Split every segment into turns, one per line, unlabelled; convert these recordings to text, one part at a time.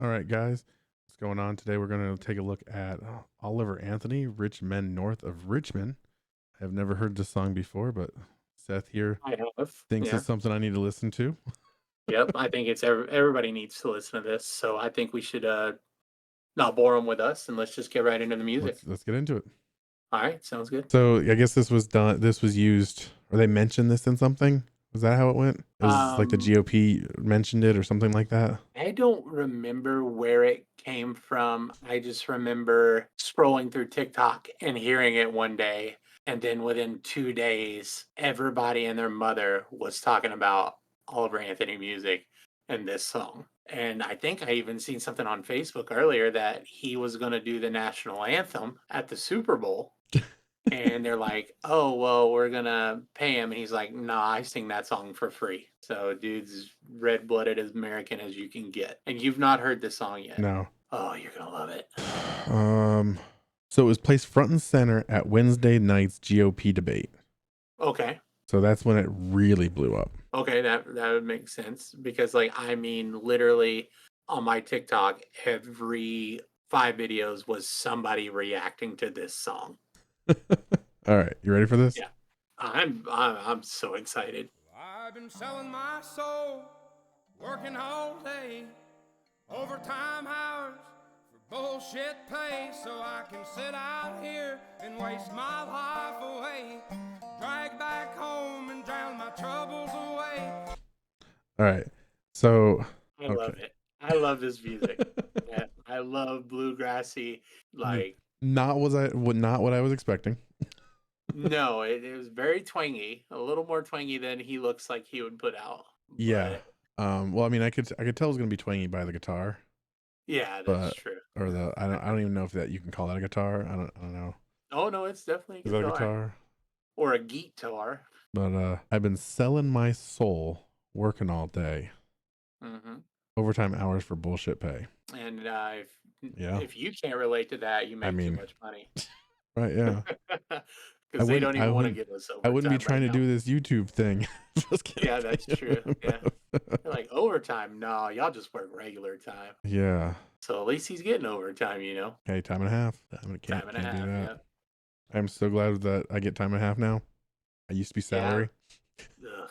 All right, guys, what's going on today? We're going to take a look at Oliver Anthony, Rich Men North of Richmond. I have never heard this song before, but Seth here
I have.
thinks
Yeah.
it's something I need to listen to.
Yep. I think it's everybody needs to listen to this. So I think we should not bore them with us and let's just get right into the music.
Let's get into it.
All right. Sounds good.
So I guess this was done. This was used, or they mentioned this in something. Was that how it went? It was like the
Um,
GOP mentioned it or something like that.
I don't remember where it came from. I just remember scrolling through TikTok and hearing it one day. And then within 2 days, everybody and their mother was talking about Oliver Anthony music and this song. And I think I even seen something on Facebook earlier that he was going to do the national anthem at the Super Bowl. And they're like, "Oh, well, we're gonna pay him." And he's like, "Nah, I sing that song for free." So, dude's red-blooded as American as you can get. And you've not heard this song yet.
No.
Oh, you're gonna love it.
Um. So it was placed front and center at Wednesday night's GOP debate.
Okay.
So that's when it really blew up.
Okay, that would make sense because, like, I mean, literally on my TikTok, every 5 videos was somebody reacting to this song.
All right, you ready for this?
Yeah, I'm so excited.
I've been selling my soul, working all day, overtime hours for bullshit pay, so I can sit out here and waste my life away, drag back home and drown my troubles away.
All right, so
I love it. I love this music. Yeah, I love bluegrassy. Like,
not what I was expecting.
no, it was very twangy, a little more twangy than he looks like he would put out.
Yeah.
But
Well, I mean, I could tell it was gonna be twangy by the guitar,
yeah, that's
but
true.
or the I don't even know if that you can call that a guitar. I don't know.
Oh no, it's definitely
Is
a
that a
guitar
guitar?
or a guitar.
But I've been selling my soul, working all day,
Hmm.
overtime hours for bullshit pay.
And
Yeah.
if you can't relate to that, you
I
make too
mean,
much money
right? Yeah.
because they don't even want to give us
I wouldn't be
overtime
trying
right
to
now.
do this YouTube thing. Just kidding.
Yeah, that's true. Yeah, they're like overtime. No, y'all just work regular time.
Yeah.
So at least he's getting overtime, you know.
Okay, time and a half.
Time and a
Can't do
half.
that.
Yeah.
I'm so glad that I get time and a half now. I used to be
Yeah.
salary.
Ugh.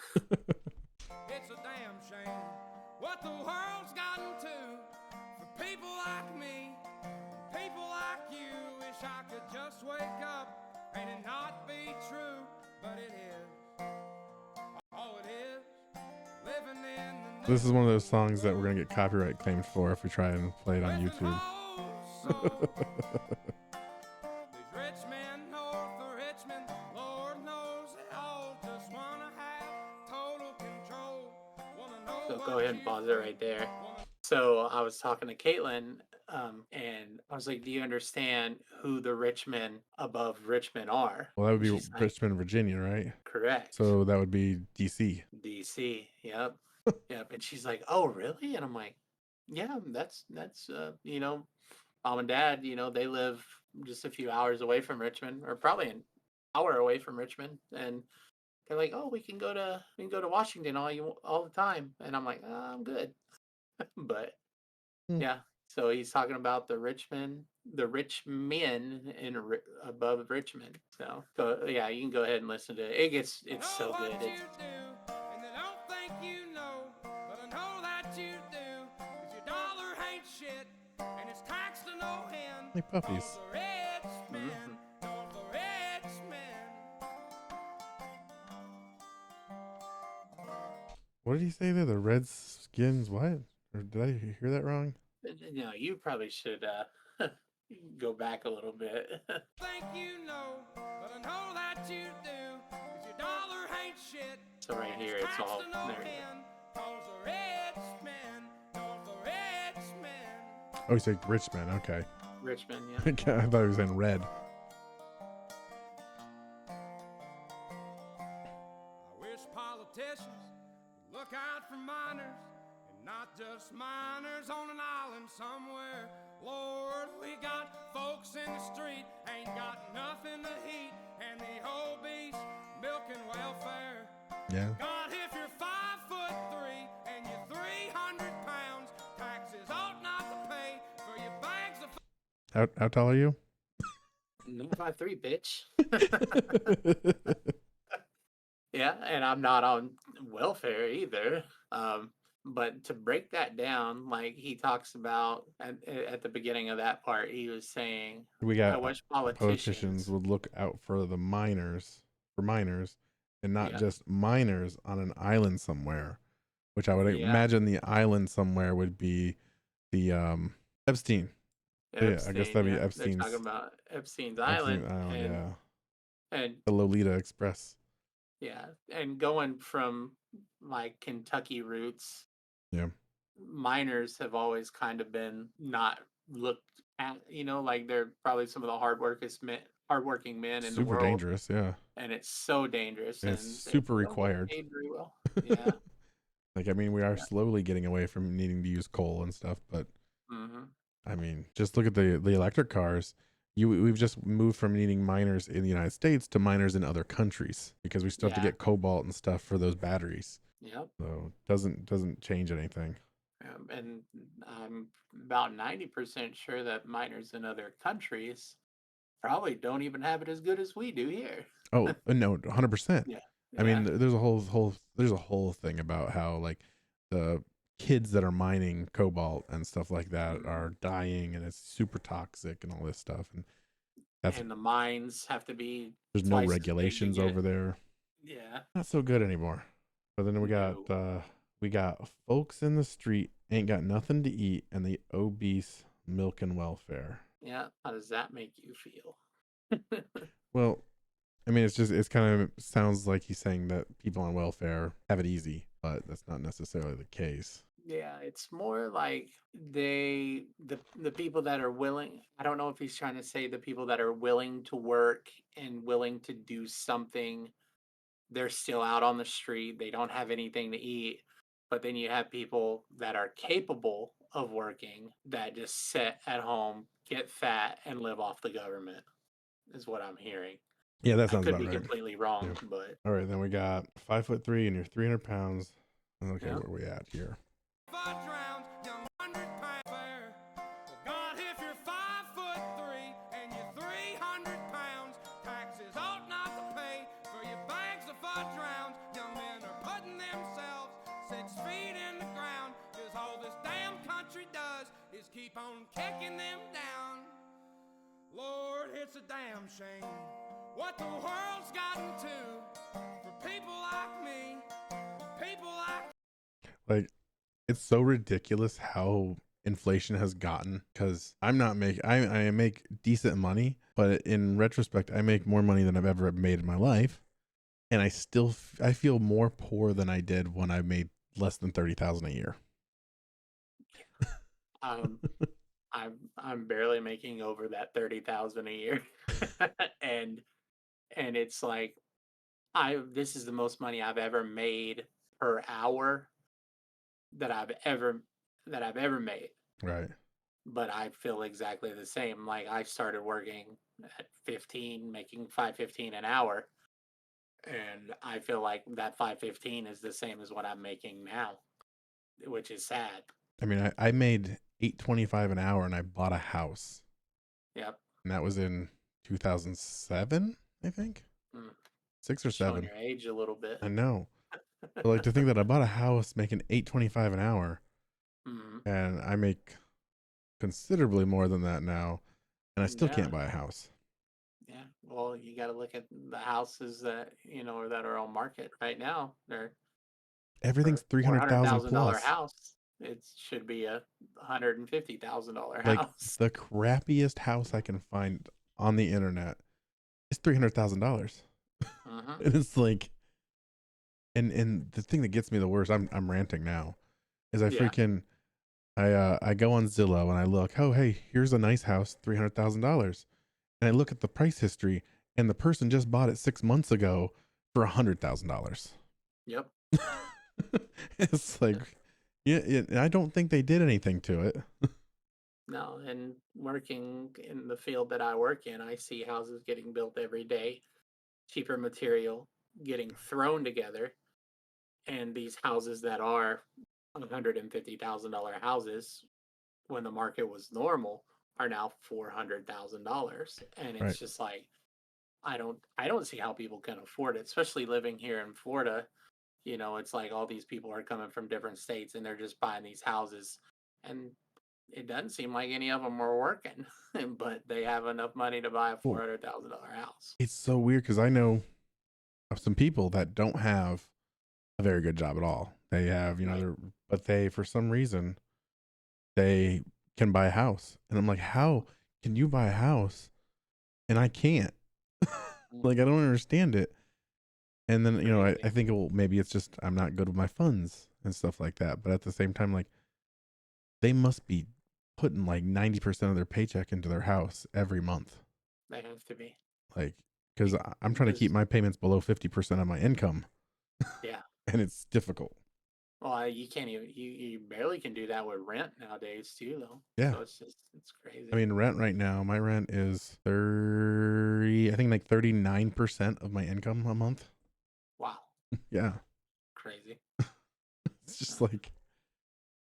It's a damn shame what the world's gotten to for people like me, people like you. Wish I could just wake up and it not be true, but it is. Oh, it is. Living in the
This is one of those songs that we're gonna get copyright claimed for if we try and play it on YouTube.
These rich men north of Richmond, Lord knows they all just wanna have total control. Wanna know
So
what
go ahead and
you
pause it right there. So I was talking to Caitlin, and I was like, "Do you understand who the rich men above Richmond are?"
Well, that would
And
be
she's like,
Richmond, Virginia, right?
"Correct,
So that would be DC.
DC. Yep, yep." And she's like, "Oh, really?" And I'm like, "Yeah, that's mom and dad. They live just a few hours away from Richmond, or probably an hour away from Richmond, and." They're like, "Oh, we can go to Washington all the time," and I'm like, I'm good." But
Hmm.
yeah, so he's talking about the rich men above Richmond. So yeah, you can go ahead and listen to it. It's
know
so good.
what you do, and they don't think you know, but I know that you do, 'cause your dollar ain't shit, and it's taxed to no end.
Like puppies.
The rich men,
Mhm.
north of Richmond.
What did he say there? The Redskins, what? Or did I hear that wrong?
You probably should go back a little bit.
Think you know, but I know that you do, 'cause your dollar ain't shit.
So right here, it's all there.
Oh, he said Richmond. Okay.
Richmond, yeah.
I thought he was saying red.
I wish politicians would look out for miners, and not just miners on an island somewhere. Lord, we got folks in the street, ain't got nothing to eat, and the obese milking welfare.
Yeah.
God, if you're 5'3" and you're 300 pounds, taxes ought not to
How tall are you?
953, bitch. Yeah, and I'm not on welfare either. But to break that down, like he talks about at the beginning of that part, he was saying,
We
I
got
wish
politicians
politicians,
would look out for the minors, and not
yeah,
just minors on an island somewhere, which I would
yeah,
imagine the island somewhere would be the Epstein. Yeah, I guess
Epstein,
that'd be
yeah, they're talking about Epstein's
Epstein
Island,
Island. Yeah,
and
the Lolita Express.
yeah, and going from like Kentucky roots,
Yeah,
miners have always kind of been not looked at, like they're probably some of the hardworking men in the
super
world,
dangerous. Yeah,
and it's so dangerous,
and it's
and they
super
don't get
required.
paid very well. Yeah,
Like, I mean, we are
yeah,
slowly getting away from needing to use coal and stuff, but
hmm
I mean, just look at the electric cars. We've just moved from needing miners in the United States to miners in other countries because we still have to
yeah,
get cobalt and stuff for those batteries.
yep.
So doesn't change anything.
And I'm about 90% sure that miners in other countries probably don't even have it as good as we do here.
Oh no, 100%.
Yeah,
I mean,
yeah,
there's a whole thing about how like the kids that are mining cobalt and stuff like that
mhm.
are dying and it's super toxic and all this stuff. And that's
And the mines have to be
there's no
twice as big to
regulations
get.
over there.
Yeah,
Not so good anymore. But then
no.
we got folks in the street ain't got nothing to eat and the obese milk and welfare.
Yeah, how does that make you feel?
Well, I mean it's kind of sounds like he's saying that people on welfare have it easy, but that's not necessarily the case.
Yeah, it's more like the people that are willing. I don't know if he's trying to say the people that are willing to work and willing to do something, they're still out on the street. They don't have anything to eat. But then you have people that are capable of working that just sit at home, get fat, and live off the government, is what I'm hearing.
Yeah, that
I
sounds
could
about
be
right.
completely
Yeah.
wrong, but
All right, then we got 5'3" and you're 300 pounds. Okay,
yeah.
where are we at here?
Fudge rounds, young 100-pound fair. Well, God, if you're 5'3" and you're 300 pounds, taxes ought not to pay for your bags of fudge rounds. Young men are putting themselves 6 feet in the ground, 'cause all this damn country does is keep on kicking them down. Lord, it's a damn shame what the world's gotten to for people like me, people like
Like it's so ridiculous how inflation has gotten because I make decent money, but in retrospect I make more money than I've ever made in my life, and I feel more poor than I did when I made less than 30,000 a year.
Um, I'm barely making over that 30,000 a year. and and it's like I this is the most money I've ever made per hour that I've ever made.
Right.
But I feel exactly the same. Like I started working at 15, making 515 an hour, and I feel like that 515 is the same as what I'm making now, which is sad.
I mean, I made 825 an hour and I bought a house,
Yep.
and that was in 2007, I think,
Mm.
6 or
Showing
7.
your age a little bit.
I know. But like to think that I bought a house making 825 an hour
Mhm.
and I make considerably more than that now and I still
Yeah.
can't buy a house.
Yeah. Well, you got to look at the houses that, or that are on market right now. They're for
Everything's
a four hundred
300,000
thousand dollar
plus.
house. It should be a $150,000
Like
house.
the crappiest house I can find on the internet is $300,000.
Uh-huh.
And it's like and the thing that gets me the worst, I'm ranting now, is
Yeah.
I go on Zillow and I look, oh hey, here's a nice house, $300,000. And I look at the price history and the person just bought it 6 months ago for $100,000.
Yep.
It's like, yeah, I don't think they did anything to it.
No, and working in the field that I work in, I see houses getting built every day, cheaper material getting thrown together, and these houses that are $150,000 houses when the market was normal are now $400,000, and
Right.
it's just like I don't see how people can afford it, especially living here in Florida. You know, it's like all these people are coming from different states and they're just buying these houses, and it doesn't seem like any of them are working, but they have enough money to buy a
Well,
$400,000 house.
it's so weird because I know of some people that don't have a very good job at all. They have,
Right.
but they, for some reason, they can buy a house. And I'm like, how can you buy a house and I can't? Like, I don't understand it. And then, I
Crazy.
think, well, maybe it's just I'm not good with my funds and stuff like that. But at the same time, like, they must be putting like 90% of their paycheck into their house every month.
They have to be.
Like, because I'm trying to keep
Because
my payments below 50% of my income,
yeah.
and it's difficult.
Well, you can't even you barely can do that with rent nowadays too, though.
Yeah.
So it's crazy.
I mean, rent right now, my rent is 30, I think like 39% of my income a month.
Wow,
Yeah.
crazy.
It's just like,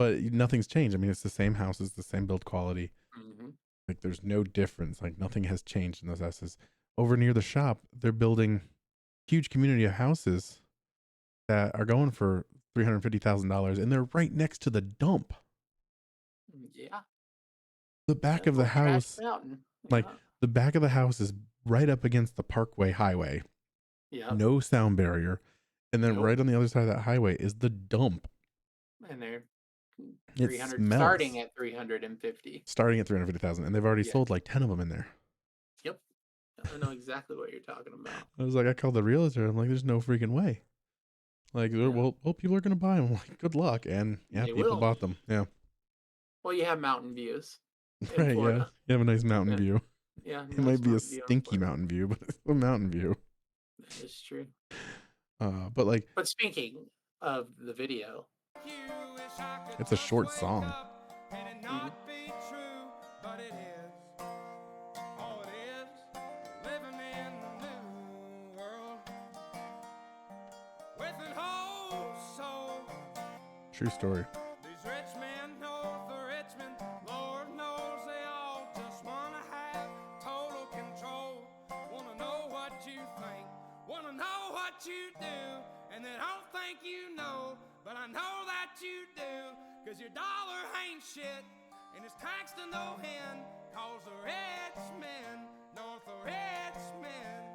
but nothing's changed. I mean, it's the same houses, the same build quality.
Mm-hmm.
Like, there's no difference. Like, nothing has changed in those houses. Over near the shop, they're building huge community of houses that are going for $350,000, and they're right next to the dump.
Yeah,
The back of the
Old Trash
house,
Mountain.
like
Yeah,
the back of the house is right up against the Parkway Highway.
yeah.
No sound barrier. And then
Nope.
right on the other side of that highway is the dump.
And they're
It
300,
smells.
starting at 350.
Starting at 350,000, and they've already
Yeah.
sold like 10 of them in there.
Yep. I know exactly what you're talking about.
I was like, I called the realtor. I'm like, there's no freaking way. Like,
Yeah.
well, people are gonna buy them. I'm like, good luck. And yeah,
They
people
will.
bought them. Yeah.
Well, you have mountain views in
Right. Yeah.
Florida.
You have a nice mountain
Yeah.
view.
Yeah,
It
nice
might be a
mountain view in
stinky
Florida.
mountain view, but it's a mountain view.
That is true.
But like,
But speaking of the video,
it's a short song.
And it not be true, but it is. Oh, it is. Living in the new world with an whole soul.
True story.
These rich men north of Richmond, Lord knows they all just wanna have total control. Wanna know what you think, wanna know what you do, and they don't think you know, but I know that you do, 'cause your dollar ain't shit, and it's taxed to no end, 'cause the rich men north of Richmond.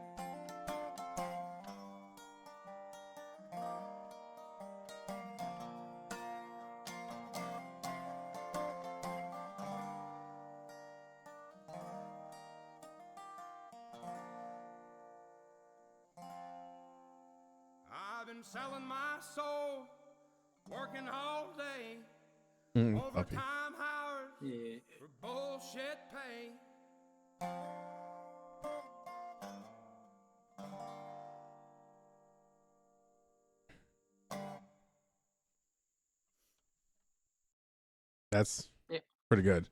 I've been selling my soul, working all day,
Puppy.
overtime hours
yeah,
for bullshit pay.
That's
yeah,
pretty good.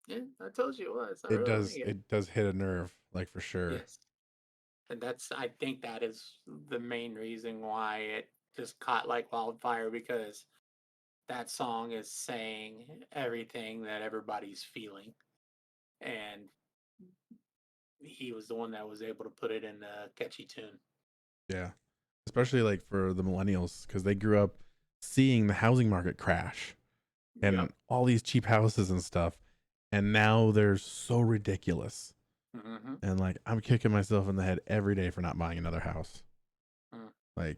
yeah, I told you it was. I
It
really
does.
like it.
It does hit a nerve, like, for sure.
Yes. And I think that is the main reason why it just caught like wildfire, because that song is saying everything that everybody's feeling. And he was the one that was able to put it in a catchy tune.
Yeah. Especially like for the millennials, because they grew up seeing the housing market crash and
Yep.
all these cheap houses and stuff. And now they're so ridiculous.
Mm-hmm.
And like, I'm kicking myself in the head every day for not buying another house. Like,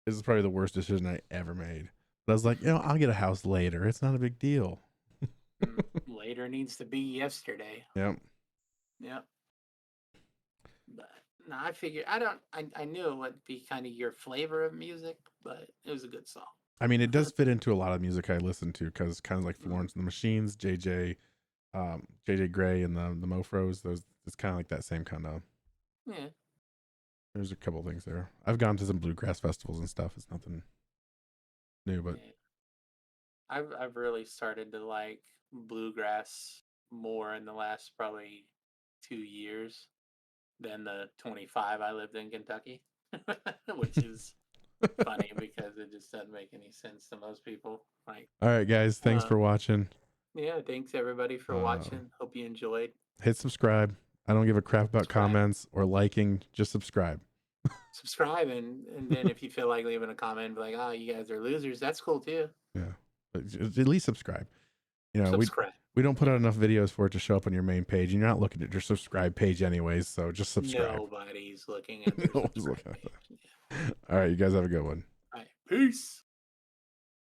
this is probably the worst decision I ever made. But I was like, I'll get a house later. It's not a big deal.
Later needs to be yesterday.
Yep.
Yep. But no, I figured I knew it would be kind of your flavor of music, but it was a good song.
I mean, it does fit into a lot of music I listen to, because kind of like
Mhm.
Florence and the Machines, JJ Gray and the Mofros. Those, it's kind of like that same kind of.
Yeah.
There's a couple things there. I've gone to some bluegrass festivals and stuff. It's nothing new, but
Yeah. I've really started to like bluegrass more in the last probably 2 years than the 25 I lived in Kentucky, which is funny because it just doesn't make any sense to most people. Like,
all right, guys, thanks
uh,
for watching.
Yeah, thanks everybody for watching. Hope you enjoyed.
Hit subscribe. I don't give a crap about
Subscribe.
comments or liking. Just subscribe.
Subscribe, and then if you feel like leaving a comment, be like, "Oh, you guys are losers," that's cool too.
Yeah, but at least subscribe. You know,
Subscribe.
we don't put out enough videos for it to show up on your main page. You're not looking at your subscribe page anyways, so just subscribe.
Nobody's looking at their
No one's
subscribe
looking at
page.
that. All right, you guys have a good one.
All right, peace.